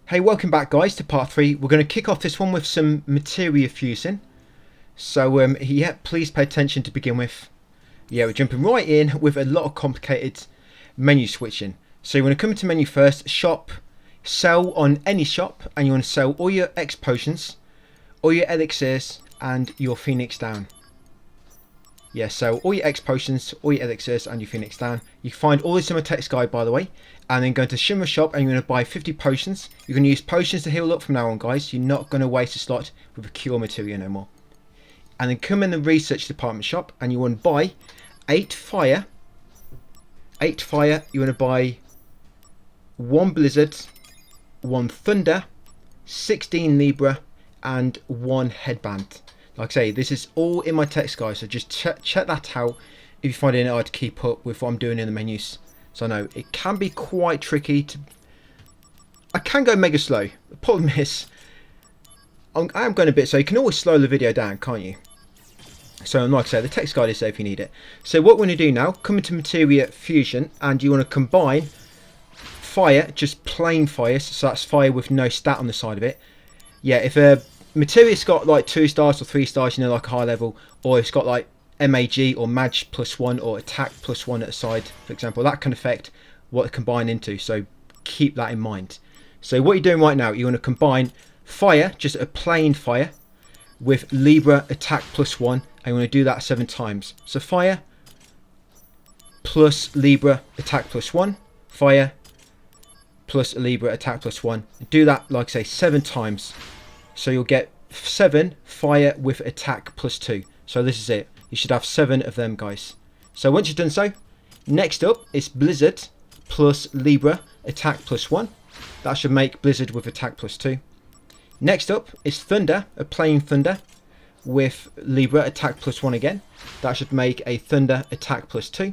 Hey, welcome back guys to part 3. We're going to kick off this one with some materia fusing. So yeah, please pay attention to begin with. Yeah, we're jumping right in with a lot of complicated menu switching. So you want to come into menu first, shop, sell on any shop, and you want to sell all your X potions, all your elixirs, and your Phoenix down. Yeah, so all your X potions, all your elixirs, and your Phoenix down. You can find all this in my text guide, by the way. And then go into Shimmer Shop and you're going to buy 50 potions. You're going to use potions to heal up from now on, guys. You're not going to waste a slot with a cure materia no more. And then come in the research department shop and you want to buy 8 fire. 8 fire. You want to buy 1 blizzard, 1 thunder, 16 libra, and 1 headband. Like I say, this is all in my text, guys. So just check that out if you find it hard to keep up with what I'm doing in the menus. So I know it can be quite tricky to... I can go mega slow. The problem is, I am going a bit slow. You can always slow the video down, can't you? So like I say, the text guide is there if you need it. So what we're going to do now, come into Materia Fusion, and you want to combine fire, just plain fire. So that's fire with no stat on the side of it. Yeah, if a Materia's got like 2 stars or 3 stars, you know, like a high level, or it's got like MAG or Mag +1 or attack +1 at the side, for example, that can affect what it combine into, so keep that in mind. So what you're doing right now, you want to combine fire, just a plain fire, with Libra attack +1, and you want to do that 7 times. So fire plus Libra attack +1, fire plus Libra attack +1. Do that, like I say, 7 times. So you'll get 7 fire with attack +2. So this is it. You should have 7 of them, guys. So once you've done so, next up is Blizzard plus Libra attack +1. That should make Blizzard with attack +2. Next up is Thunder, a plain Thunder with Libra attack +1 again. That should make a Thunder attack +2.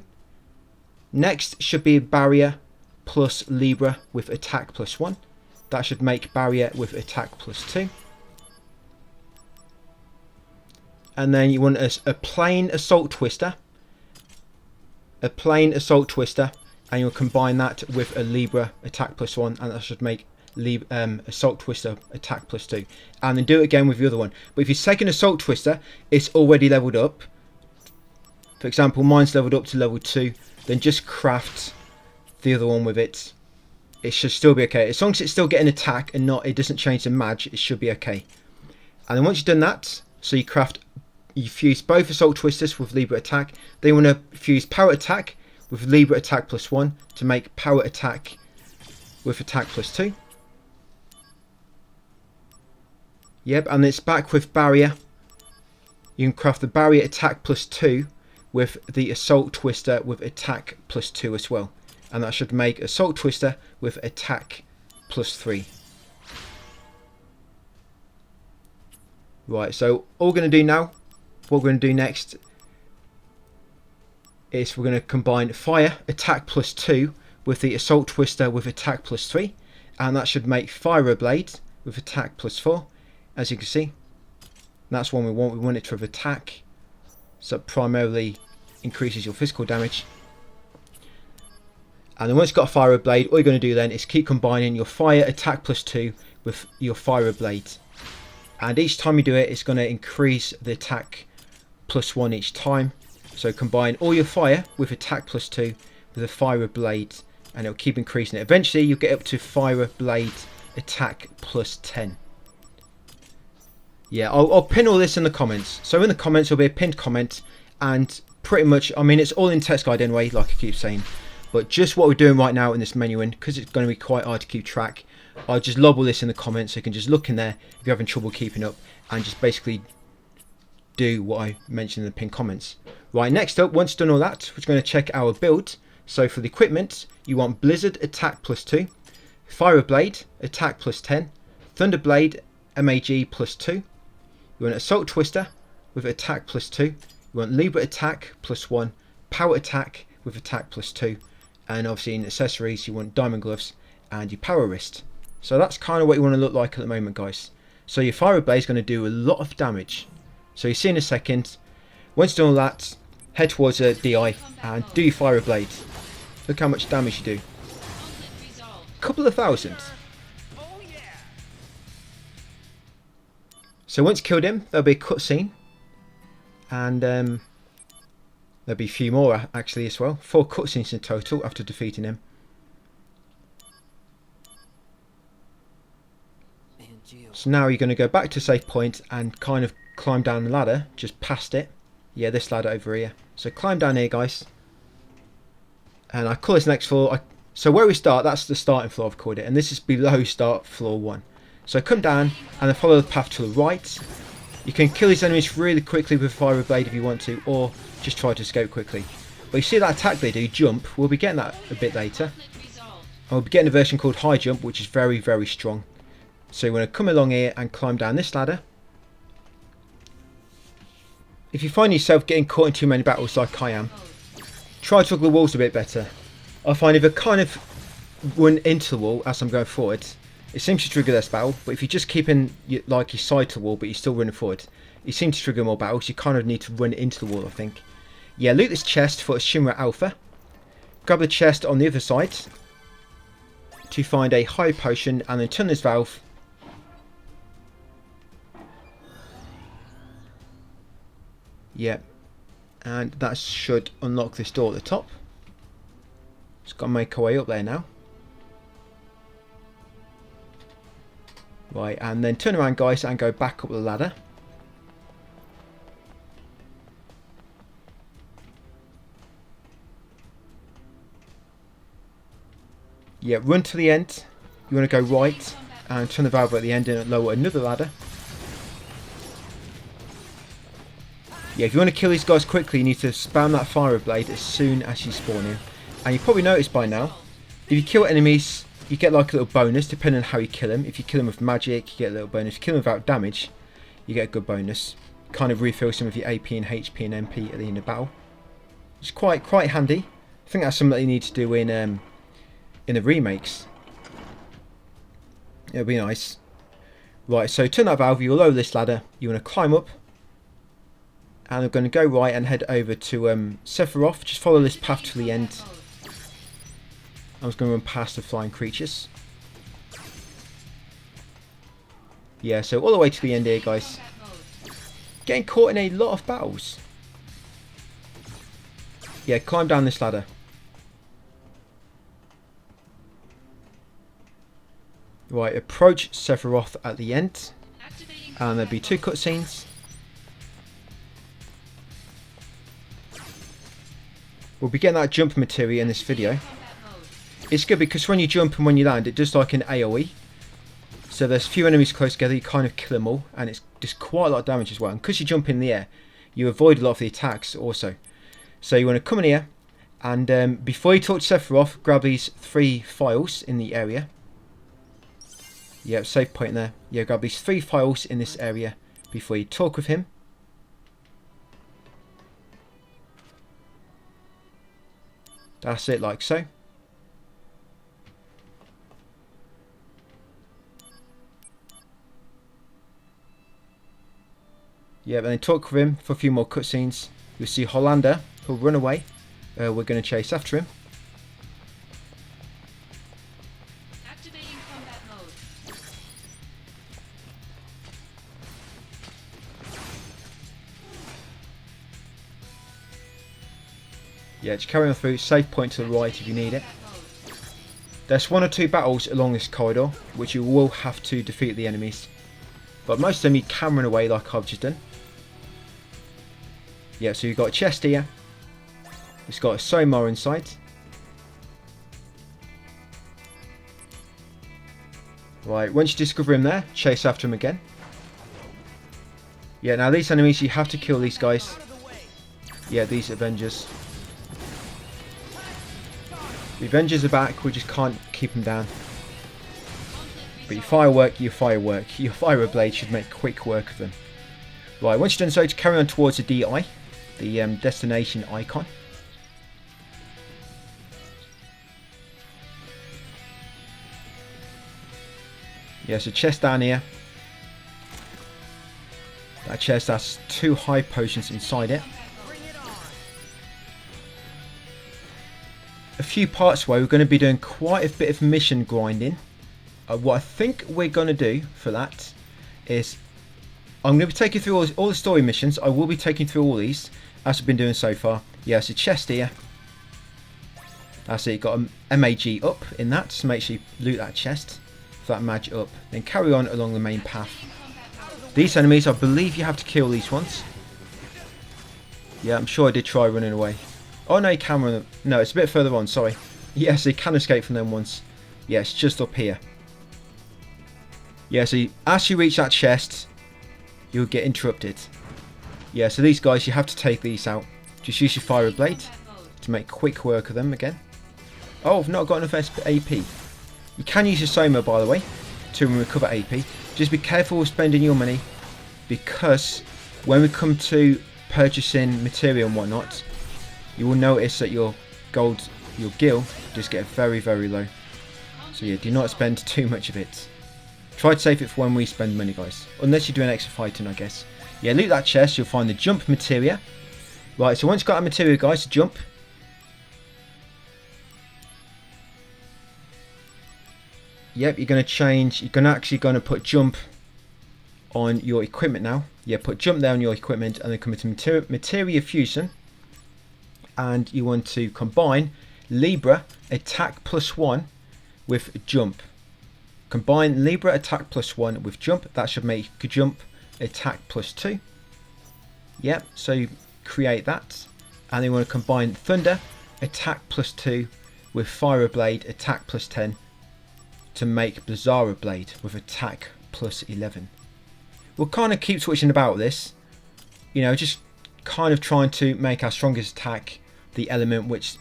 Next should be Barrier plus Libra with attack +1. That should make Barrier with attack +2. And then you want a plain Assault Twister. A plain Assault Twister. And you'll combine that with a Libra attack +1. And that should make Assault Twister attack +2. And then do it again with the other one. But if your second Assault Twister is already leveled up. For example, mine's leveled up to level 2. Then just craft the other one with it. It should still be okay. As long as it's still getting attack and it doesn't change the mag, it should be okay. And then once you've done that, so you fuse both Assault Twisters with Libra attack. Then you want to fuse Power Attack with Libra attack +1 to make Power Attack with attack +2. Yep, and it's back with Barrier. You can craft the Barrier attack +2 with the Assault Twister with attack +2 as well. And that should make Assault Twister with attack +3. Right, so all we're going to do now, what we're going to do next is we're going to combine fire attack +2 with the Assault Twister with attack +3, and that should make Fire Blade with attack +4. As you can see, that's one we want. We want it to have attack, so it primarily increases your physical damage. And then once you've got a Fire Blade, all you're going to do then is keep combining your fire attack +2 with your Fire Blade. And each time you do it, it's going to increase the attack +1 each time. So combine all your fire with attack +2 with a Fire Blade, and it'll keep increasing it. Eventually, you'll get up to Fire Blade attack +10. Yeah, I'll pin all this in the comments. So in the comments, there'll be a pinned comment, and pretty much, I mean, it's all in text guide anyway, like I keep saying. But just what we're doing right now in this menu, because it's going to be quite hard to keep track, I'll just lob all this in the comments so you can just look in there if you're having trouble keeping up, and just basically do what I mentioned in the pinned comments. Right, next up, once done all that, we're going to check our build. So for the equipment, you want Blizzard attack +2, Fire Blade attack +10, Thunder Blade MAG +2. You want Assault Twister with attack +2. You want Libra attack +1, Power Attack with attack +2, and obviously in accessories you want Diamond Gloves and your Power Wrist. So that's kind of what you want to look like at the moment, guys. So your Fire Blade is going to do a lot of damage. So you see in a second. Once done all that, head towards a DI and do your Fire Blade. Look how much damage you do. A couple of thousand. So once you killed him, there'll be a cutscene, and there'll be a few more actually as well. 4 cutscenes in total after defeating him. So now you're going to go back to save point and kind of climb down the ladder, just past it. Yeah, this ladder over here. So climb down here, guys. And I call this next floor. So where we start, that's the starting floor, I've called it. And this is below start floor 1. So come down and then follow the path to the right. You can kill these enemies really quickly with Fire Blade if you want to, or just try to escape quickly. But you see that attack they do, jump, we'll be getting that a bit later. And we'll be getting a version called high jump, which is very, very strong. So you want to come along here and climb down this ladder. If you find yourself getting caught in too many battles like I am, try to juggle the walls a bit better. I find if I kind of run into the wall as I'm going forward, it seems to trigger less battle. But if you're just keeping your side to the wall but you're still running forward, it seems to trigger more battles. You kind of need to run into the wall, I think. Yeah, loot this chest for a Shimmer Alpha. Grab the chest on the other side to find a high potion and then turn this valve. Yep, and that should unlock this door at the top. Just got to make our way up there now. Right, and then turn around, guys, and go back up the ladder. Yeah, run to the end. You want to go right and turn the valve at the end and lower another ladder. Yeah, if you want to kill these guys quickly, you need to spam that Fire Blade as soon as you spawn in. And you probably noticed by now, if you kill enemies, you get like a little bonus depending on how you kill them. If you kill them with magic, you get a little bonus. If you kill them without damage, you get a good bonus. Kind of refill some of your AP and HP and MP at the end of battle. It's quite handy. I think that's something that you need to do in the remakes. It'll be nice. Right, so turn that valve, you'll lower this ladder, you want to climb up. And I'm going to go right and head over to Sephiroth. Just follow this path to the end. I'm just going to run past the flying creatures. Yeah, so all the way to the end here, guys. Getting caught in a lot of battles. Yeah, climb down this ladder. Right, approach Sephiroth at the end. And there'll be 2 cutscenes. We'll be getting that jump material in this video. It's good because when you jump and when you land, it does like an AoE. So there's few enemies close together, you kind of kill them all, and it's just quite a lot of damage as well. And because you jump in the air, you avoid a lot of the attacks also. So you want to come in here, and before you talk to Sephiroth, grab these 3 files in the area. Yeah, save point there. Yeah, grab these 3 files in this area before you talk with him. That's it, like so. Yeah, and then talk with him for a few more cutscenes. You'll see Hollander, who'll run away. We're going to chase after him. Activating combat mode. Yeah, just carry on through. Save point to the right if you need it. There's 1 or 2 battles along this corridor, which you will have to defeat the enemies. But most of them you can run away like I've just done. Yeah, so you've got a chest here. It's got a Somar inside. Right, once you discover him there, chase after him again. Yeah, now these enemies, you have to kill these guys. Yeah, these Avengers. The Avengers are back, we just can't keep them down. But your firework. Your Fire Blade should make quick work of them. Right, once you've done so, to carry on towards the DI, the destination icon. Yeah, so chest down here. That chest has 2 high potions inside it. A few parts away, we're going to be doing quite a bit of mission grinding. What I think we're going to do for that is I'm going to be taking through all the story missions. I will be taking through all these, as we've been doing so far. Yeah, it's a chest here. That's it, you've got a MAG up in that, so make sure you loot that chest. For that MAG up. Then carry on along the main path. These enemies, I believe you have to kill these ones. Yeah, I'm sure I did try running away. Oh no, you can run. No, it's a bit further on, sorry. Yeah, so you can escape from them ones. Yeah, it's just up here. Yeah, so as you reach that chest, you'll get interrupted. Yeah, so these guys, you have to take these out. Just use your fire blade to make quick work of them again. Oh, I've not got enough AP. You can use your Soma, by the way, to recover AP. Just be careful with spending your money, because when we come to purchasing material and whatnot, you will notice that your gold, your gil, just get very, very low. So yeah, do not spend too much of it. Try to save it for when we spend money, guys. Unless you're doing extra fighting, I guess. Yeah, loot that chest, you'll find the jump materia. Right, so once you've got that materia, guys, to jump. Yep, you're going to change, you're actually going to put jump on your equipment now. Yeah, put jump there on your equipment, and then come into materia fusion. And you want to combine Libra attack +1 with jump. Combine Libra attack +1 with jump. That should make jump attack +2. Yep, so you create that. And then you want to combine Thunder attack +2 with Fire Blade attack +10 to make Blizzara Blade with attack +11. We'll kind of keep switching about this. You know, just kind of trying to make our strongest attack the element which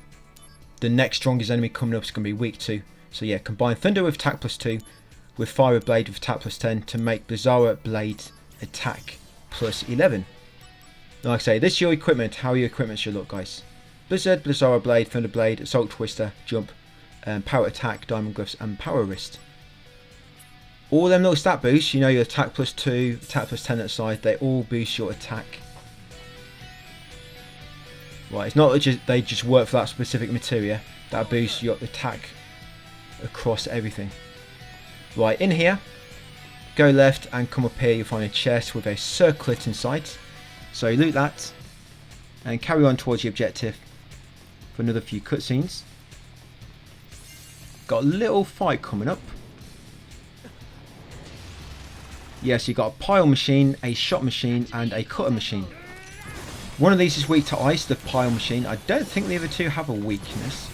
the next strongest enemy coming up is going to be weak to. So yeah, combine Thunder with attack +2 with Fire Blade with attack +10 to make Blizzara Blade attack +11. Like I say, this is your equipment, how your equipment should look, guys. Blizzard, Blizzara Blade, Thunder Blade, Assault Twister, Jump, Power Attack, Diamond Glyphs and Power Wrist. All them little stat boosts, you know, your attack +2, attack +10 at the side, they all boost your attack. Right, it's not that they just work for that specific materia, that boosts your attack across everything. Right, in here, go left and come up here, you'll find a chest with a circlet inside. So loot that and carry on towards the objective for another few cutscenes. Got a little fight coming up. Yes, you've got a pile machine, a shot machine and a cutter machine. One of these is weak to ice, the pile machine. I don't think the other two have a weakness.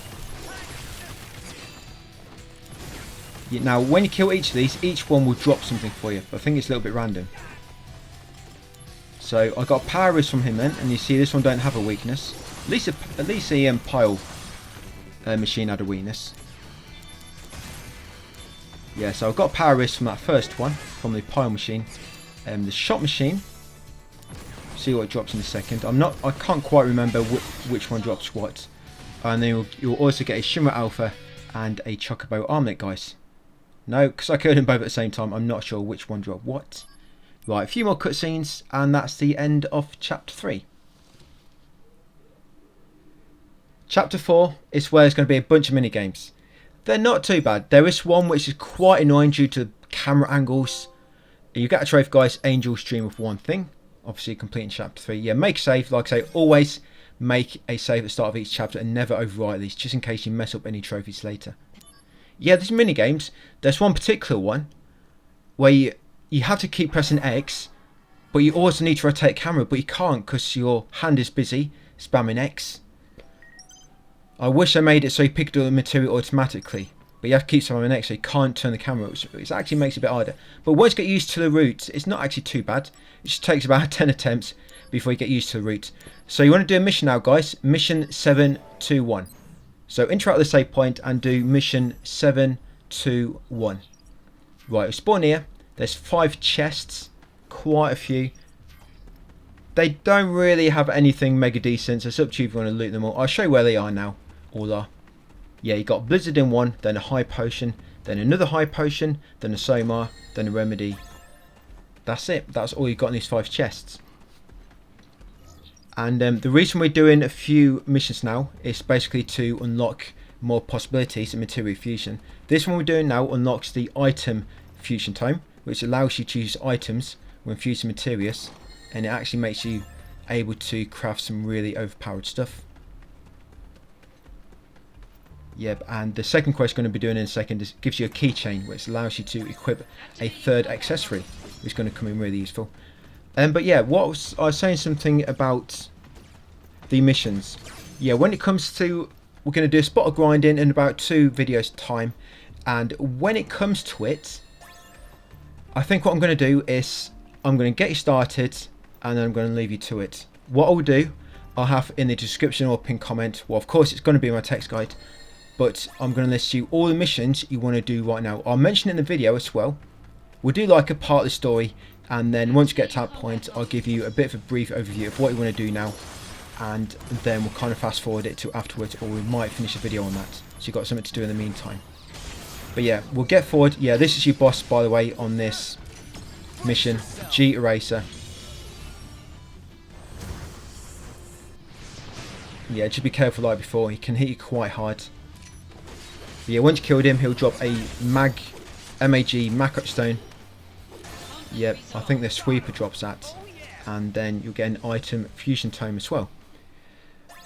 Now, when you kill each of these, each one will drop something for you. But I think it's a little bit random. So I got a power wrist from him then, and you see this one don't have a weakness. At least a pile machine had a weakness. Yeah, so I've got a power wrist from that first one, from the pile machine. The shot machine. See what it drops in a second. I can't quite remember which one drops what. And then you'll also get a Shimmer Alpha and a Chocobo Armlet, guys. No, because I killed them both at the same time. I'm not sure which one dropped what. Right, a few more cutscenes, and that's the end of Chapter 3. Chapter 4 is where there's going to be a bunch of mini-games. They're not too bad. There is one which is quite annoying due to camera angles. You get a trophy, guys, Angel's Dream of One Thing. Obviously completing Chapter 3. Yeah, make a save. Like I say, always make a save at the start of each chapter and never overwrite these, just in case you mess up any trophies later. Yeah, there's mini-games. There's one particular one where you have to keep pressing X, but you also need to rotate camera, but you can't because your hand is busy spamming X. I wish I made it so you picked up the material automatically, but you have to keep spamming X so you can't turn the camera, which actually makes it a bit harder. But once you get used to the route, it's not actually too bad. It just takes about 10 attempts before you get used to the route. So you want to do a mission now, guys. Mission 721. So interact with the save point and do mission 721. Right, we spawn here. There's 5 chests, quite a few. They don't really have anything mega decent, so it's up to you if you want to loot them all. I'll show you where they are now. All are. Yeah, you got Blizzard in one, then a high potion, then another high potion, then a Somar, then a remedy. That's it. That's all you've got in these 5 chests. And the reason we're doing a few missions now is basically to unlock more possibilities in material fusion. This one we're doing now unlocks the item fusion time, which allows you to use items when fusing materials, and it actually makes you able to craft some really overpowered stuff. Yep, and the second quest I'm going to be doing in a second is gives you a keychain, which allows you to equip a third accessory, which is going to come in really useful. But yeah, I was saying something about the missions. Yeah, when it comes to, we're going to do a spot of grinding in about 2 videos time, and when it comes to it, I think what I'm going to do is I'm going to get you started, and then I'm going to leave you to it. What I'll do, I'll have in the description or pinned comment, well of course it's going to be my text guide, but I'm going to list you all the missions you want to do right now. I'll mention in the video as well. We'll do like a part of the story, and then once you get to that point, I'll give you a bit of a brief overview of what you want to do now, and then we'll kind of fast forward it to afterwards, or we might finish a video on that, so you've got something to do in the meantime. But yeah, we'll get forward. Yeah, this is your boss, by the way, on this mission, G Eraser. Yeah, just be careful like before, he can hit you quite hard. But yeah, once you killed him, he'll drop a MAG macro stone. Yep, I think the sweeper drops that, and then you'll get an item fusion tome as well.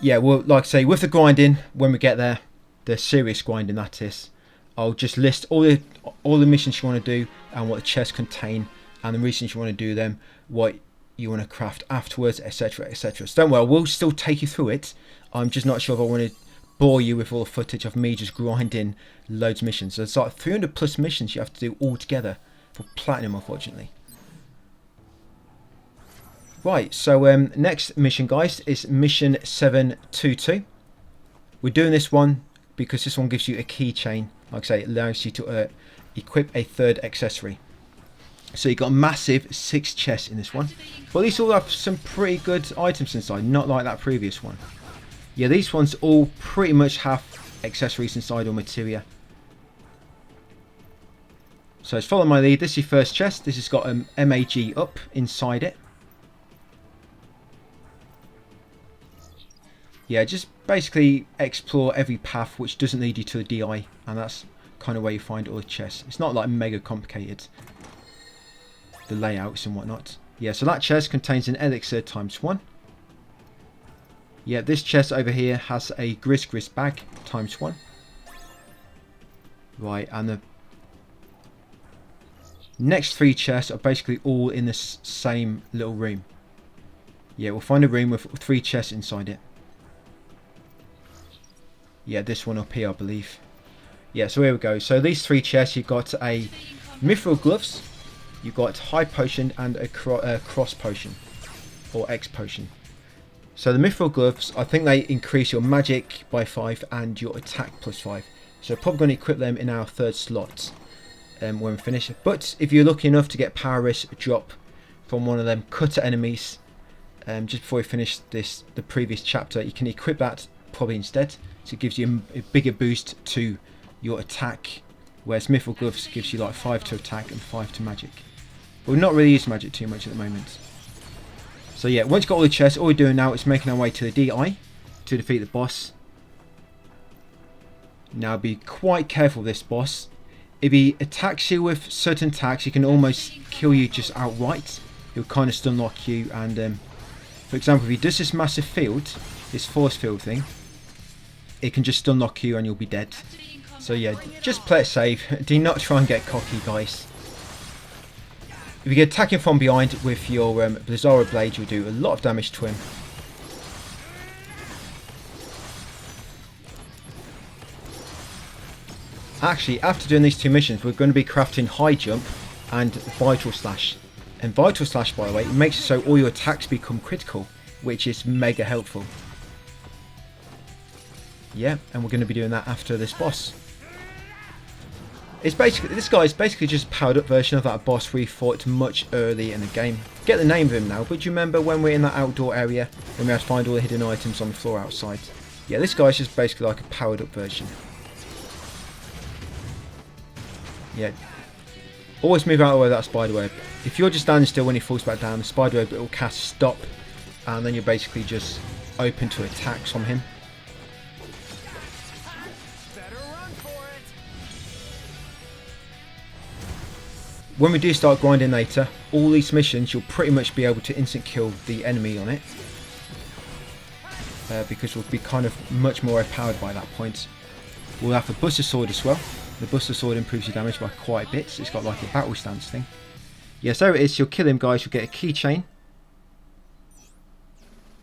Yeah, well, like I say, with the grinding, when we get there, the serious grinding that is, I'll just list all the missions you want to do and what the chests contain, and the reasons you want to do them, what you want to craft afterwards, etc, etc. So don't worry, I will still take you through it. I'm just not sure if I want to bore you with all the footage of me just grinding loads of missions. So it's like 300 plus missions you have to do all together for platinum, unfortunately. Right, so next mission, guys, is mission 722. We're doing this one because this one gives you a keychain. Like I say, it allows you to equip a third accessory. So you've got a massive 6 chests in this one. But these all have some pretty good items inside, not like that previous one. Yeah, these ones all pretty much have accessories inside or materia. So let's follow my lead. This is your first chest. This has got an MAG up inside it. Yeah, just basically explore every path which doesn't lead you to the DI, and that's kind of where you find all the chests. It's not like mega complicated, the layouts and whatnot. Yeah, so that chest contains an elixir ×1. Yeah, this chest over here has a gris bag ×1. Right, and the next 3 chests are basically all in this same little room. Yeah, we'll find a room with 3 chests inside it. Yeah, this one up here, I believe. Yeah, so here we go. So these 3 chests, you've got a mithril gloves, you've got high potion, and a cross potion, or X potion. So the mithril gloves, I think they increase your magic by 5 and your attack +5. So probably going to equip them in our 3rd slot when we finish. But if you're lucky enough to get power wrist drop from one of them cutter enemies, just before we finish the previous chapter, you can equip that probably instead. So it gives you a bigger boost to your attack, whereas mithril gloves gives you like 5 to attack and 5 to magic. But we're not really using magic too much at the moment. So yeah, once you've got all the chests, all we're doing now is making our way to the DI to defeat the boss. Now be quite careful with this boss. If he attacks you with certain attacks, he can almost kill you just outright. He'll kind of stun lock you, and for example, if he does this massive field, this force field thing, it can just stun lock you and you'll be dead. So yeah, just play it safe. Do not try and get cocky, guys. If you get attacking from behind with your Blizzara blade, you'll do a lot of damage to him. Actually, after doing these 2 missions, we're going to be crafting high jump and vital slash. And vital slash, by the way, it makes it so all your attacks become critical, which is mega helpful. Yeah, and we're going to be doing that after this boss. It's basically, this guy is basically just a powered up version of that boss we fought much early in the game. Get the name of him now, but do you remember when we're in that outdoor area when we had to find all the hidden items on the floor outside? Yeah, this guy's just basically like a powered up version. Yeah. Always move out of the way of that spider web. If you're just standing still when he falls back down, the spider web will cast stop, and then you're basically just open to attacks from him. when we do start grinding later, all these missions you'll pretty much be able to instant kill the enemy on it. Because we'll be kind of much more overpowered by that point. We'll have a Buster Sword as well. The Buster Sword improves your damage by quite a bit. So it's got like a battle stance thing. Yeah, so it is. You'll kill him, guys. You'll get a keychain.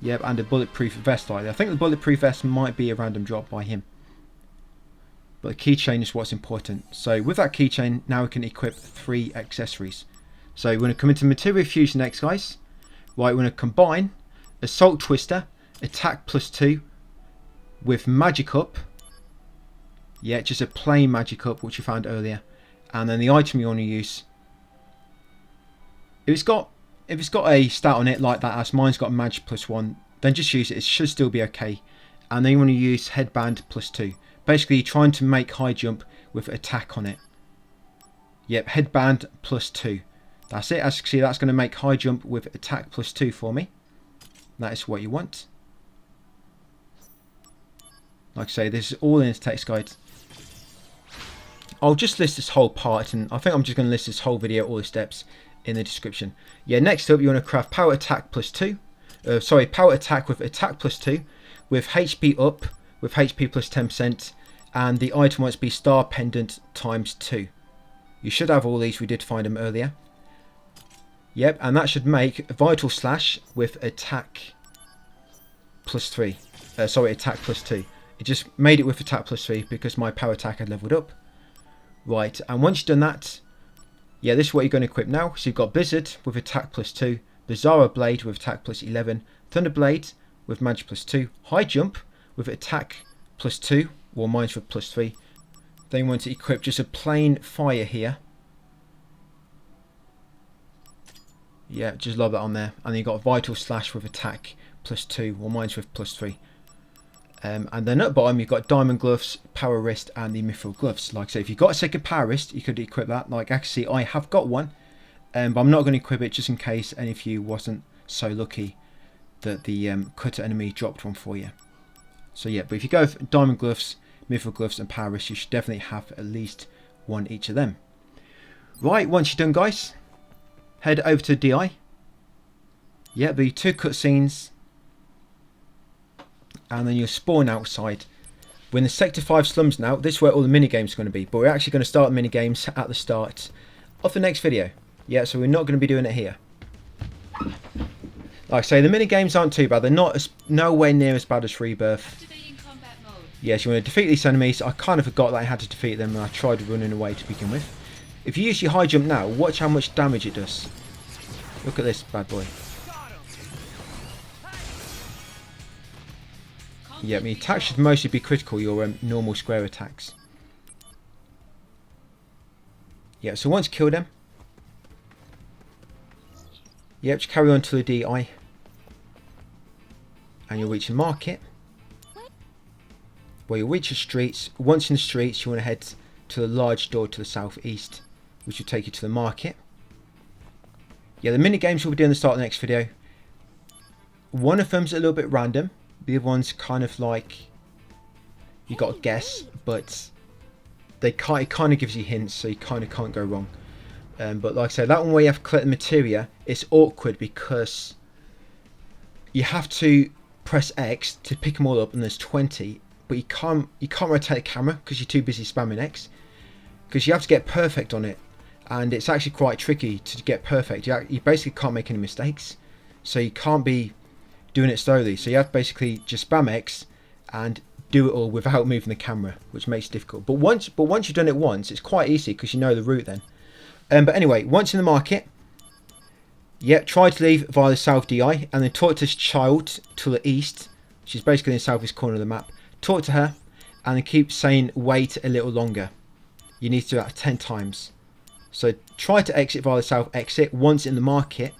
Yep, and a bulletproof vest either. I think the bulletproof vest might be a random drop by him. But the keychain is what's important. So with that keychain, now we can equip 3 accessories. So we're going to come into Material Fusion next, guys. Right, we're going to combine Assault Twister, Attack +2 with Magic Up. Yeah, just a plain Magic Up, which you found earlier. And then the item you want to use. If it's got a stat on it like that, as mine's got Magic +1, then just use it. It should still be okay. And then you want to use Headband +2. Basically, you're trying to make high jump with attack on it. Yep, Headband +2. That's it. As you can see, that's going to make high jump with attack +2 for me. That is what you want. Like I say, this is all in this text guide. I'll just list this whole part, and I think I'm just going to list this whole video, all the steps, in the description. Yeah, next up, you want to craft Power Attack +2. Power Attack with attack +2, with HP up, with HP +10%, and the item wants to be Star Pendant ×2. You should have all these. We did find them earlier. Yep, and that should make Vital Slash with attack +3. Attack +2. It just made it with attack +3 because my power attack had leveled up. Right, and once you've done that, yeah, this is what you're going to equip now. So you've got Blizzard with attack +2, Bizarro Blade with attack +11, Thunder Blade with magic +2, High Jump with attack +2, or mine's with +3. Then you want to equip just a plain fire here. Yeah, just lob that on there. And then you've got Vital Slash with attack +2, or mine's with +3. And then at the bottom you've got Diamond Gloves, Power Wrist, and the Mithril Gloves. Like I say, if you've got a second Power Wrist, you could equip that. Like actually, I have got one, but I'm not going to equip it just in case any of you wasn't so lucky that the cutter enemy dropped one for you. So yeah, but if you go with Diamond Gloves, Mithril Gloves, and Power Wrist, you should definitely have at least one each of them. Right, once you're done, guys, head over to DI. Yeah, the 2 cutscenes. And then you'll spawn outside. We're in the Sector 5 slums now. This is where all the minigames are going to be. But we're actually going to start the minigames at the start of the next video. Yeah, so we're not going to be doing it here. Like I say, the minigames aren't too bad. They're not nowhere near as bad as Rebirth. Activating combat mode. Yes, you want to defeat these enemies. I kind of forgot that I had to defeat them and I tried running away to begin with. If you use your high jump now, watch how much damage it does. Look at this bad boy. Yeah, the attacks should mostly be critical, your normal square attacks. Yeah, so once you kill them, yep, just carry on to the DI. And you'll reach a market. Where you'll reach the streets. Once in the streets, you want to head to the large door to the southeast, which will take you to the market. Yeah, the mini games we'll be doing at the start of the next video. One of them's a little bit random. The other one's kind of like you got to guess, but it kind of gives you hints, so you kind of can't go wrong. But like I said, that one where you have to collect the materia, it's awkward because you have to press X to pick them all up, and there's 20, but you can't rotate the camera because you're too busy spamming X, because you have to get perfect on it, and it's actually quite tricky to get perfect. You basically can't make any mistakes, so you can't be doing it slowly, so you have to basically just spam X and do it all without moving the camera, which makes it difficult. But once you've done it once, it's quite easy because you know the route then. But anyway, once in the market, yeah, try to leave via the south DI and then talk to this child to the east, which is basically in the southeast corner of the map. Talk to her and then keep saying wait a little longer. You need to do that 10 times. So try to exit via the south exit once in the market.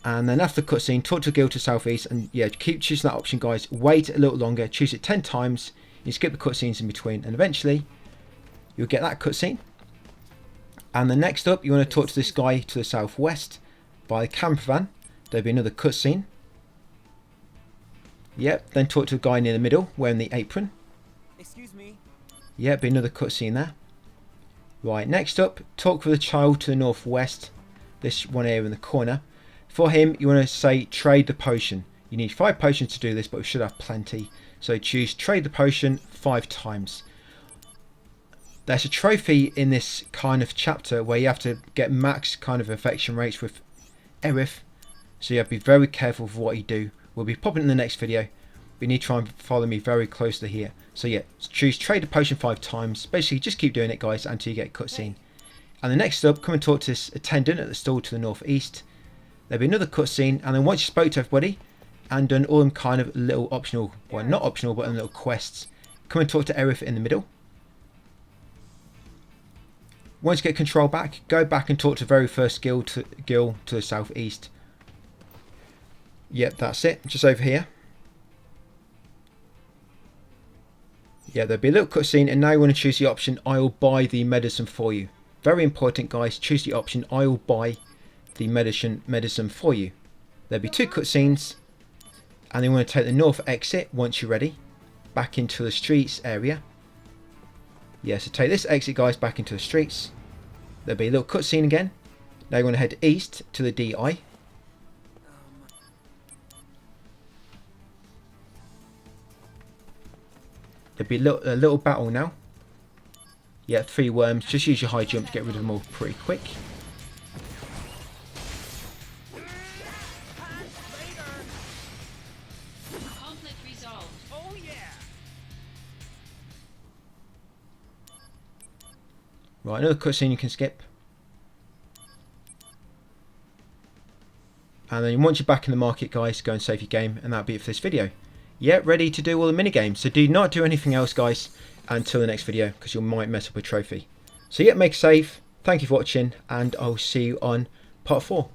And then after the cutscene, talk to the guild to southeast, and yeah, keep choosing that option, guys. Wait a little longer, choose it 10 times. You skip the cutscenes in between, and eventually you'll get that cutscene. And then next up, you want to talk to this guy to the southwest by the camper van. There'll be another cutscene. Yep. Then talk to the guy near the middle wearing the apron. Excuse me. Yep. Be another cutscene there. Right, next up, talk with the child to the northwest. This one here in the corner. For him, you want to say trade the potion. You need 5 potions to do this, but we should have plenty. So choose trade the potion 5 times. There's a trophy in this kind of chapter where you have to get max kind of affection rates with Aerith. So you have to be very careful with what you do. We'll be popping in the next video. But you need to try and follow me very closely here. So yeah, choose trade the potion 5 times. Basically, just keep doing it, guys, until you get a cutscene. And the next up, come and talk to this attendant at the stall to the northeast. There'll be another cutscene, and then once you spoke to everybody and done all them kind of little optional, well, not optional, but little quests, come and talk to Aerith in the middle. Once you get control back, go back and talk to the very first guild to the southeast. Yep, that's it, just over here. Yeah, there'll be a little cutscene, and now you want to choose the option, I'll buy the medicine for you. Very important, guys, choose the option, I'll buy the medicine for you. There'll be 2 cutscenes, and then you want to take the north exit once you're ready, back into the streets area. Yeah, so take this exit, guys, back into the streets. There'll be a little cutscene again. Now you want to head east to the DI. There'll be a little battle now. Yeah, 3 worms. Just use your high jump to get rid of them all pretty quick. Conflict resolved. Oh yeah. Right, another cutscene you can skip. And then once you're back in the market, guys, go and save your game, and that'll be it for this video. Yeah, ready to do all the minigames. So do not do anything else, guys, until the next video, because you might mess up a trophy. So yeah, make a save. Thank you for watching, and I'll see you on part 4.